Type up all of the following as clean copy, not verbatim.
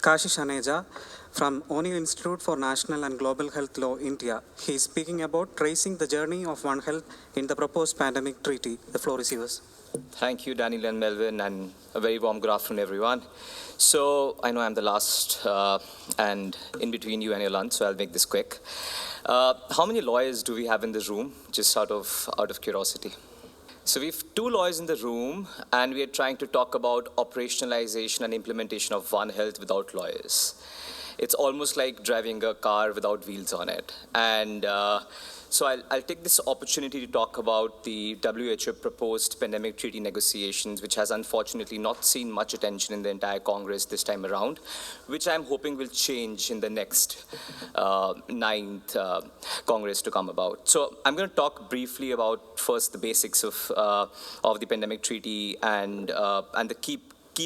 Kashi Shaneja from ONU Institute for National and Global Health Law, India. He is speaking about tracing the journey of One Health in the proposed pandemic treaty. The floor is yours. Thank you, Daniel and Melvin, and a very warm good afternoon, everyone. So I know I'm the last and in between you and your lunch, so I'll make this quick. How many lawyers do we have in this room, just out of curiosity? So we have two lawyers in the room, and we are trying to talk about operationalization and implementation of One Health without lawyers. It's almost like driving a car without wheels on it. And so I'll take this opportunity to talk about the WHO proposed pandemic treaty negotiations, which has unfortunately not seen much attention in the entire Congress this time around, which I'm hoping will change in the next ninth Congress to come about. So I'm going to talk briefly about first the basics of the pandemic treaty and the key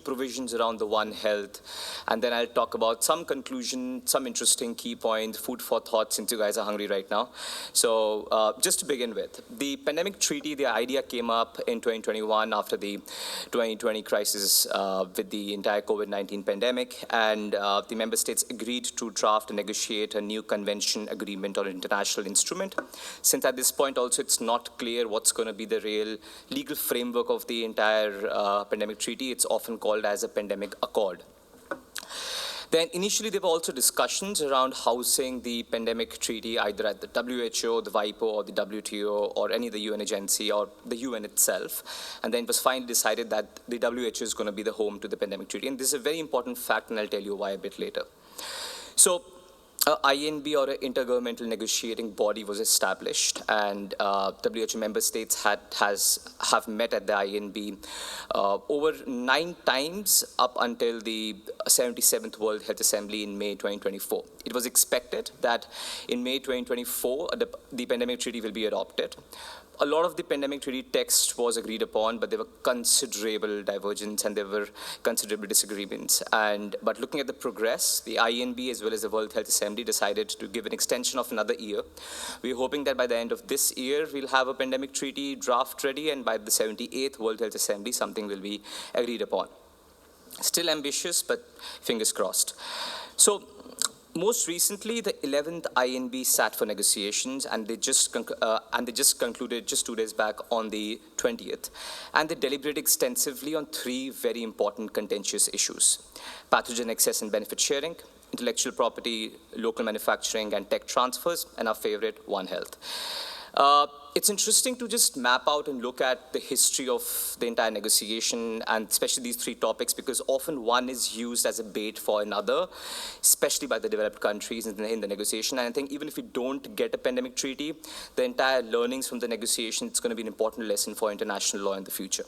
provisions around the One Health, and then I'll talk about some conclusion, some interesting key points, food for thought, since you guys are hungry right now. So just to begin with, the pandemic treaty, the idea came up in 2021 after the 2020 crisis with the entire COVID-19 pandemic, and the member states agreed to draft and negotiate a new convention agreement or international instrument. Since at this point also it's not clear what's going to be the real legal framework of the entire pandemic treaty, it's often called as a pandemic accord. Then initially there were also discussions around housing the pandemic treaty either at the WHO, the WIPO, or the WTO, or any of the UN agency, or the UN itself. And then it was finally decided that the WHO is going to be the home to the pandemic treaty. And this is a very important fact, and I'll tell you why a bit later. So INB, or an intergovernmental negotiating body, was established, and WHO member states have met at the INB over 9 times up until the 77th World Health Assembly in May 2024. It was expected that in May 2024 the pandemic treaty will be adopted. A lot of the pandemic treaty text was agreed upon, but there were considerable divergence and there were considerable disagreements. But looking at the progress, the INB as well as the World Health Assembly decided to give an extension of another year. We're hoping that by the end of this year, we'll have a pandemic treaty draft ready, and by the 78th World Health Assembly, something will be agreed upon. Still ambitious, but fingers crossed. So most recently, the 11th INB sat for negotiations, and they just concluded just 2 days back on the 20th. And they deliberated extensively on 3 very important contentious issues: pathogen access and benefit sharing, intellectual property, local manufacturing, and tech transfers, and our favorite, One Health. It's interesting to just map out and look at the history of the entire negotiation, and especially these 3 topics, because often one is used as a bait for another, especially by the developed countries in the negotiation. And I think even if we don't get a pandemic treaty, the entire learnings from the negotiation, it's going to be an important lesson for international law in the future.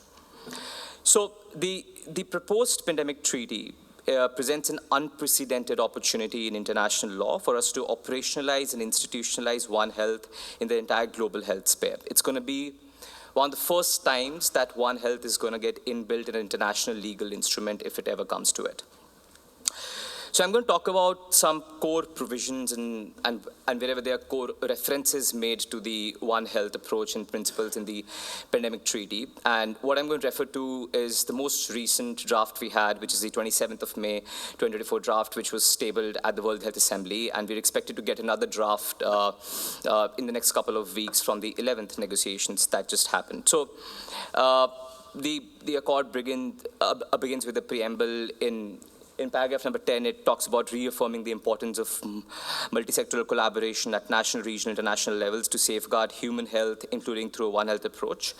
So the proposed pandemic treaty presents an unprecedented opportunity in international law for us to operationalize and institutionalize One Health in the entire global health sphere. It's going to be one of the first times that One Health is going to get inbuilt in an international legal instrument, if it ever comes to it. So I'm going to talk about some core provisions and wherever there are core references made to the One Health approach and principles in the pandemic treaty. And what I'm going to refer to is the most recent draft we had, which is the 27th of May 2024 draft, which was tabled at the World Health Assembly. And we're expected to get another draft in the next couple of weeks from the 11th negotiations that just happened. So the accord begins with a preamble. In paragraph number 10, it talks about reaffirming the importance of multi-sectoral collaboration at national, regional, international levels to safeguard human health, including through a One Health approach.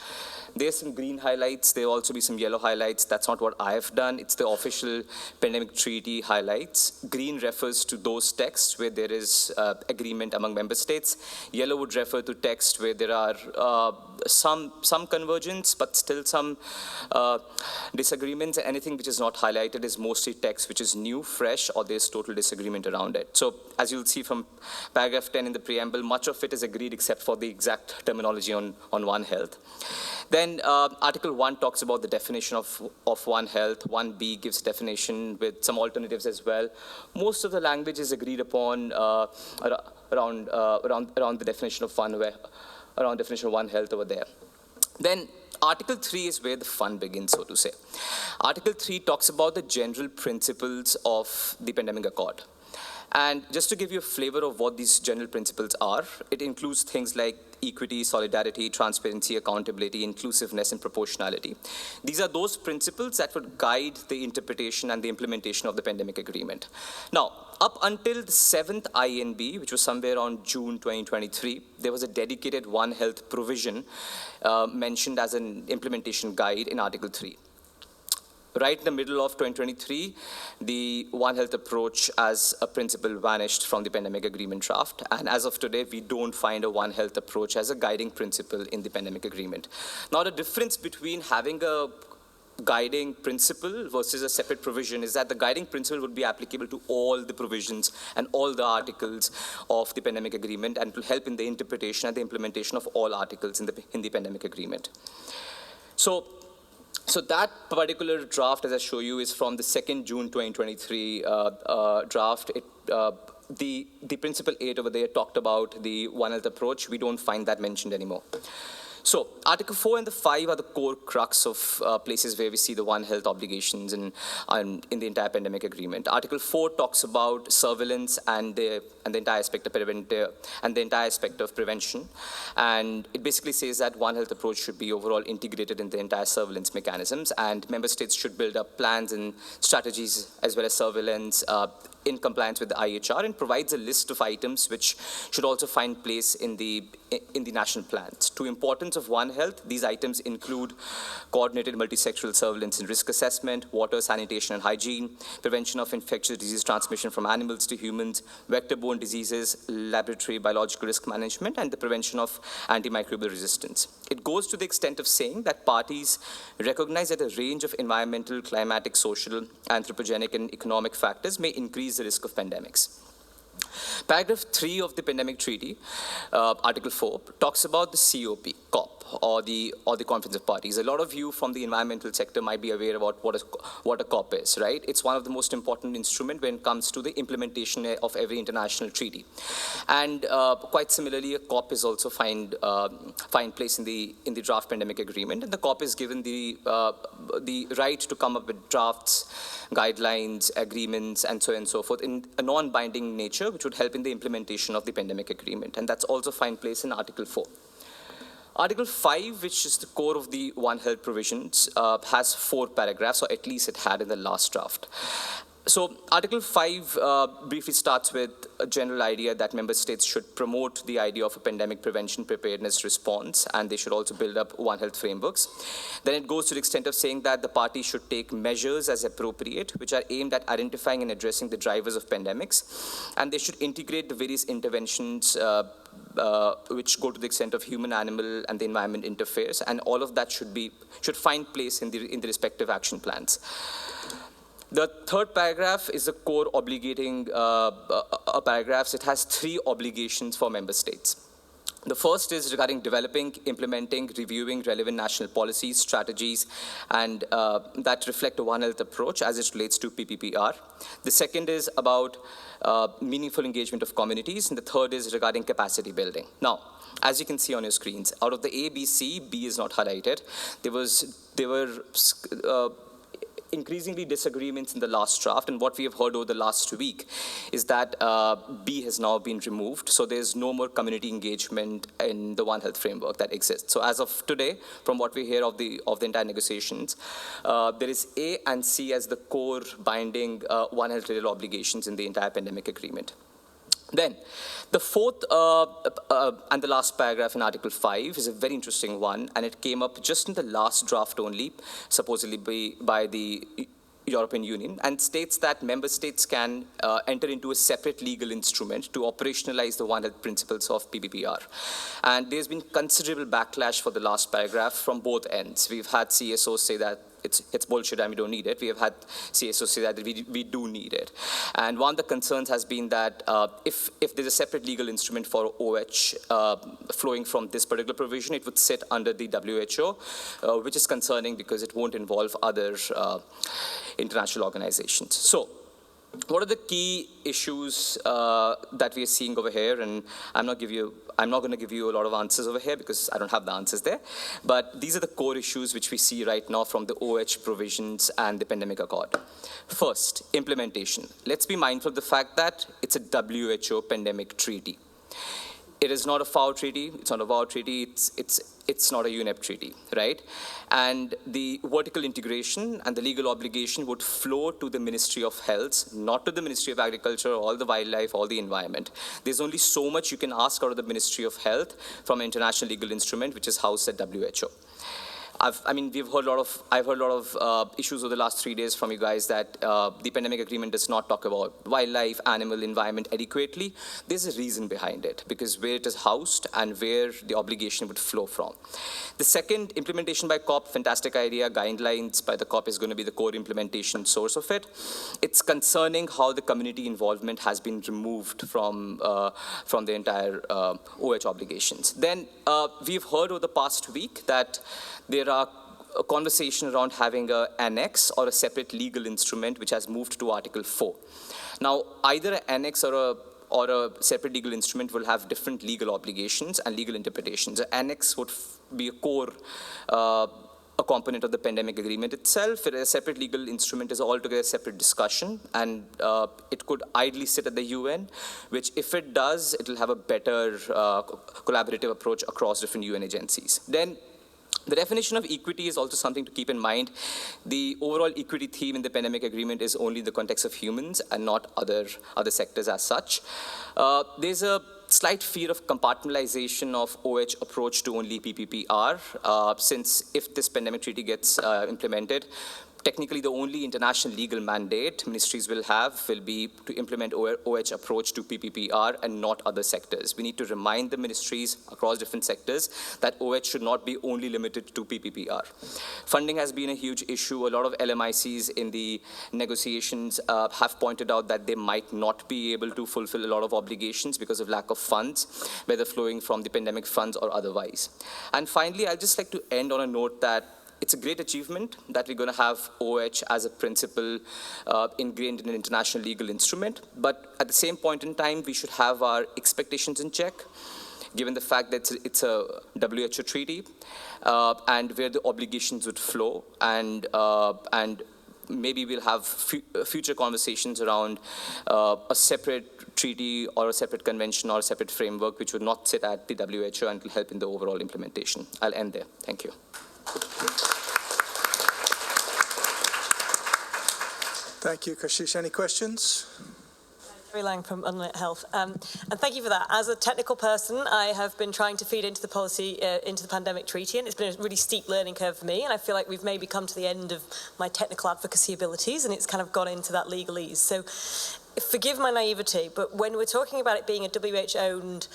There's some green highlights. There will also be some yellow highlights. That's not what I've done. It's the official pandemic treaty highlights. Green refers to those texts where there is agreement among member states. Yellow would refer to text where there are some convergence, but still some disagreements. Anything which is not highlighted is mostly text which is new, fresh, or there's total disagreement around it. So as you'll see from paragraph 10 in the preamble, much of it is agreed except for the exact terminology on One Health. Then Article 1 talks about the definition of One Health. 1B gives definition with some alternatives as well. Most of the language is agreed upon around the definition of One Health over there. Then Article 3 is where the fun begins, so to say. Article 3 talks about the general principles of the Pandemic Accord. And just to give you a flavor of what these general principles are, it includes things like equity, solidarity, transparency, accountability, inclusiveness, and proportionality. These are those principles that would guide the interpretation and the implementation of the pandemic agreement. Now, up until the 7th INB, which was somewhere on June 2023, there was a dedicated One Health provision mentioned as an implementation guide in Article 3. Right in the middle of 2023, the One Health approach as a principle vanished from the pandemic agreement draft. And as of today, we don't find a One Health approach as a guiding principle in the pandemic agreement. Now, the difference between having a guiding principle versus a separate provision is that the guiding principle would be applicable to all the provisions and all the articles of the pandemic agreement, and will help in the interpretation and the implementation of all articles in the pandemic agreement. So that particular draft, as I show you, is from the 2nd June 2023 draft. The Principle 8 over there talked about the One Health approach. We don't find that mentioned anymore. So Article 4 and the 5 are the core crux of places where we see the One Health obligations in the entire pandemic agreement. Article 4 talks about surveillance and the entire aspect of prevention. And it basically says that One Health approach should be overall integrated in the entire surveillance mechanisms, and member states should build up plans and strategies as well as surveillance in compliance with the IHR, and provides a list of items which should also find place in the national plans. To importance of One Health, these items include coordinated multisectoral surveillance and risk assessment, water, sanitation and hygiene, prevention of infectious disease transmission from animals to humans, vector-borne diseases, laboratory biological risk management, and the prevention of antimicrobial resistance. It goes to the extent of saying that parties recognize that a range of environmental, climatic, social, anthropogenic, and economic factors may increase the risk of pandemics. Paragraph 3 of the Pandemic Treaty, Article 4, talks about the COP, or the Conference of Parties. A lot of you from the environmental sector might be aware about what a COP is, right? It's one of the most important instruments when it comes to the implementation of every international treaty. And quite similarly, a COP is also find place in the draft pandemic agreement, and the COP is given the right to come up with drafts, guidelines, agreements, and so on and so forth in a non-binding nature, which would help in the implementation of the pandemic agreement. And that's also find place in Article 4. Article 5, which is the core of the One Health provisions, has 4 paragraphs, or at least it had in the last draft. So Article 5 briefly starts with a general idea that member states should promote the idea of a pandemic prevention, preparedness, response, and they should also build up One Health frameworks. Then it goes to the extent of saying that the parties should take measures as appropriate, which are aimed at identifying and addressing the drivers of pandemics, and they should integrate the various interventions which go to the extent of human, animal, and the environment interface, and all of that should find place in the respective action plans. The third paragraph is the core obligating paragraphs. It has 3 obligations for member states. The first is regarding developing, implementing, reviewing relevant national policies, strategies, and that reflect a One Health approach as it relates to PPPR. The second is about meaningful engagement of communities, and the third is regarding capacity building. Now, as you can see on your screens, out of the A, B, C, B is not highlighted. There were increasingly disagreements in the last draft, and what we have heard over the last week is that B has now been removed, so there's no more community engagement in the One Health framework that exists. So as of today, from what we hear of the entire negotiations, there is A and C as the core binding One Health related obligations in the entire pandemic agreement. Then, the fourth and the last paragraph in Article 5 is a very interesting one, and it came up just in the last draft only, supposedly by the European Union, and states that member states can enter into a separate legal instrument to operationalize the One Health principles of PPPR. And there's been considerable backlash for the last paragraph from both ends. We've had CSOs say that it's bullshit and we don't need it. We have had CSOs say that we do need it. And one of the concerns has been that if there's a separate legal instrument for OH flowing from this particular provision, it would sit under the WHO, which is concerning because it won't involve other international organizations. So what are the key issues that we are seeing over here? And I'm not going to give you a lot of answers over here because I don't have the answers there. But these are the core issues which we see right now from the OH provisions and the pandemic accord. First, implementation. Let's be mindful of the fact that it's a WHO pandemic treaty. It is not a FAO treaty. It's not a WAO treaty. It's not a UNEP treaty, right? And the vertical integration and the legal obligation would flow to the Ministry of Health, not to the Ministry of Agriculture, all the wildlife, all the environment. There's only so much you can ask out of the Ministry of Health from an international legal instrument, which is housed at WHO. I've heard a lot of issues over the last 3 days from you guys that the pandemic agreement does not talk about wildlife, animal, environment adequately. There's a reason behind it, because where it is housed and where the obligation would flow from. The second, implementation by COP, fantastic idea. Guidelines by the COP is going to be the core implementation source of it. It's concerning how the community involvement has been removed from the entire OH obligations. Then we've heard over the past week that there are a conversation around having an annex or a separate legal instrument which has moved to Article 4. Now, either an annex or a separate legal instrument will have different legal obligations and legal interpretations. An annex would be a core a component of the pandemic agreement itself. A separate legal instrument is altogether a separate discussion, and it could ideally sit at the UN, which if it does, it will have a better collaborative approach across different UN agencies. Then the definition of equity is also something to keep in mind. The overall equity theme in the pandemic agreement is only in the context of humans and not other sectors as such. There's a slight fear of compartmentalization of OH approach to only PPPR, since if this pandemic treaty gets implemented, technically the only international legal mandate ministries will be to implement OH approach to PPPR and not other sectors. We need to remind the ministries across different sectors that OH should not be only limited to PPPR. Funding has been a huge issue. A lot of LMICs in the negotiations have pointed out that they might not be able to fulfill a lot of obligations because of lack of funds, whether flowing from the pandemic funds or otherwise. And finally, I'd just like to end on a note that it's a great achievement that we're going to have OH as a principle ingrained in an international legal instrument. But at the same point in time, we should have our expectations in check, given the fact that it's a WHO treaty and where the obligations would flow. And maybe we'll have future conversations around a separate treaty or a separate convention or a separate framework which would not sit at the WHO and will help in the overall implementation. I'll end there. Thank you. Thank you, Kashish. Any questions? Terry Lang from Unlit Health. And thank you for that. As a technical person, I have been trying to feed into the policy, into the pandemic treaty, and it's been a really steep learning curve for me, and I feel like we've maybe come to the end of my technical advocacy abilities, and it's kind of gone into that legalese. So forgive my naivety, but when we're talking about it being a WHO-owned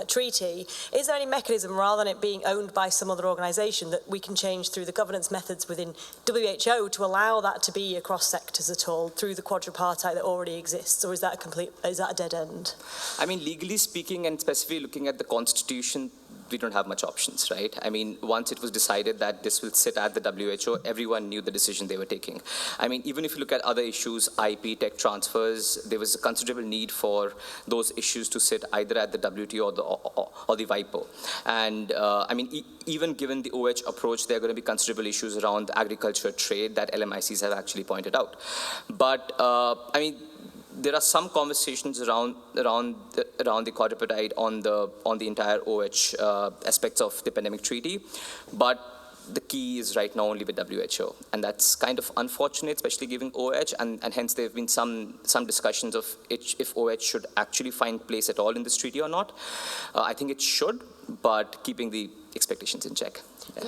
treaty, is there any mechanism, rather than it being owned by some other organisation, that we can change through the governance methods within WHO to allow that to be across sectors at all through the quadripartite that already exists, or is that a dead end? I mean, legally speaking, and specifically looking at the Constitution, we don't have much options, right? I mean, once it was decided that this will sit at the WHO, everyone knew the decision they were taking. I mean, even if you look at other issues, IP, tech transfers, there was a considerable need for those issues to sit either at the WTO or the WIPO. And I mean, even given the OH approach, there are going to be considerable issues around agriculture trade that LMICs have actually pointed out. But I mean, there are some conversations around the quadripartite on the entire OH aspects of the pandemic treaty, but the key is right now only with WHO, and that's kind of unfortunate, especially given OH, and hence there have been some discussions of if OH should actually find place at all in this treaty or not. I think it should, but keeping the expectations in check. Yeah.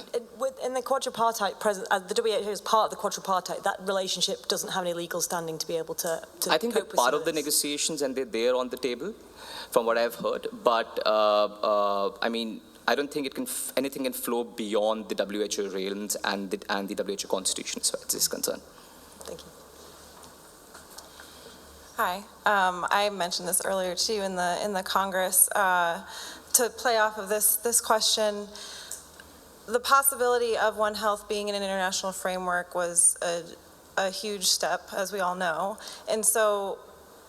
In the quadripartite present, the WHO is part of the quadripartite, that relationship doesn't have any legal standing to be able to I think they're part of the negotiations and they're there on the table, from what I've heard. But I mean, I don't think anything can flow beyond the WHO realms and the WHO Constitution as far as this is concerned. Thank you. Hi, I mentioned this earlier too in the Congress. To play off of this question, the possibility of One Health being in an international framework was a huge step, as we all know. And so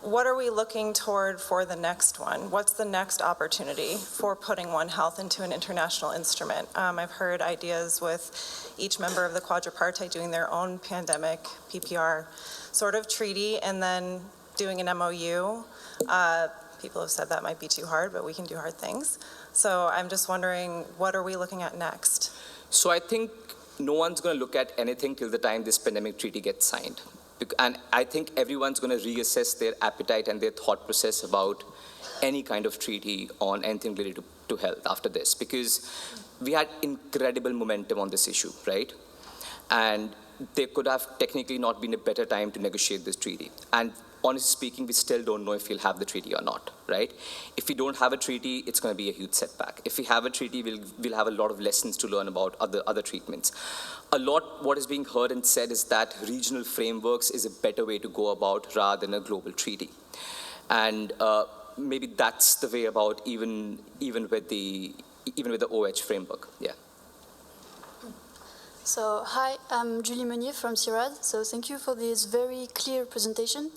what are we looking toward for the next one? What's the next opportunity for putting One Health into an international instrument? I've heard ideas with each member of the quadripartite doing their own pandemic PPR sort of treaty and then doing an MOU. People have said that might be too hard, but we can do hard things. So I'm just wondering, what are we looking at next? So I think no one's going to look at anything till the time this pandemic treaty gets signed. And I think everyone's going to reassess their appetite and their thought process about any kind of treaty on anything related to health after this, because we had incredible momentum on this issue, right? And there could have technically not been a better time to negotiate this treaty. And honestly speaking, we still don't know if we'll have the treaty or not, right? If we don't have a treaty, it's going to be a huge setback. If we have a treaty, we'll have a lot of lessons to learn about other treatments. A lot what is being heard and said is that regional frameworks is a better way to go about rather than a global treaty. And maybe that's the way about even with the OH framework, yeah. So, hi, I'm Julie Meunier from CIRAD. So thank you for this very clear presentation.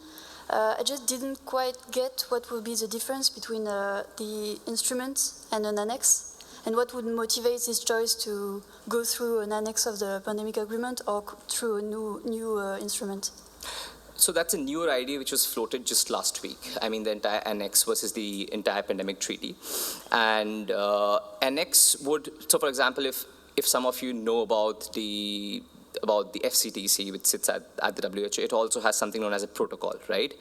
I just didn't quite get what would be the difference between the instrument and an annex, and what would motivate this choice to go through an annex of the pandemic agreement or through a new instrument. So that's a newer idea which was floated just last week. I mean, the entire annex versus the entire pandemic treaty. And annex would, so for example, if some of you know about the FCTC, which sits at the WHO, it also has something known as a protocol, right?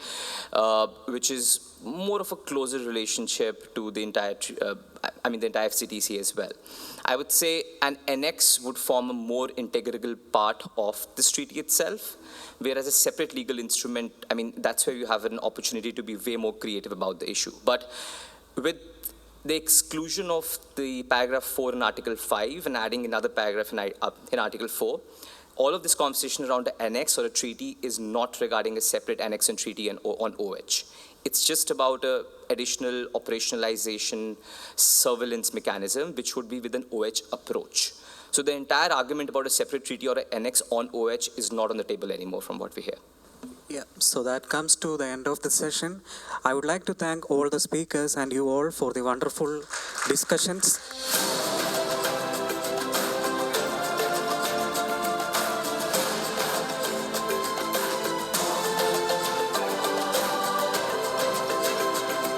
Which is more of a closer relationship to the entire, the entire FCTC as well. I would say an annex would form a more integral part of this treaty itself, whereas a separate legal instrument, that's where you have an opportunity to be way more creative about the issue. But with the exclusion of the paragraph 4 in Article 5 and adding another paragraph in Article 4, all of this conversation around the annex or a treaty is not regarding a separate annex and treaty on OH. It's just about an additional operationalization surveillance mechanism, which would be with an OH approach. So the entire argument about a separate treaty or an annex on OH is not on the table anymore from what we hear. Yeah, so that comes to the end of the session. I would like to thank all the speakers and you all for the wonderful discussions.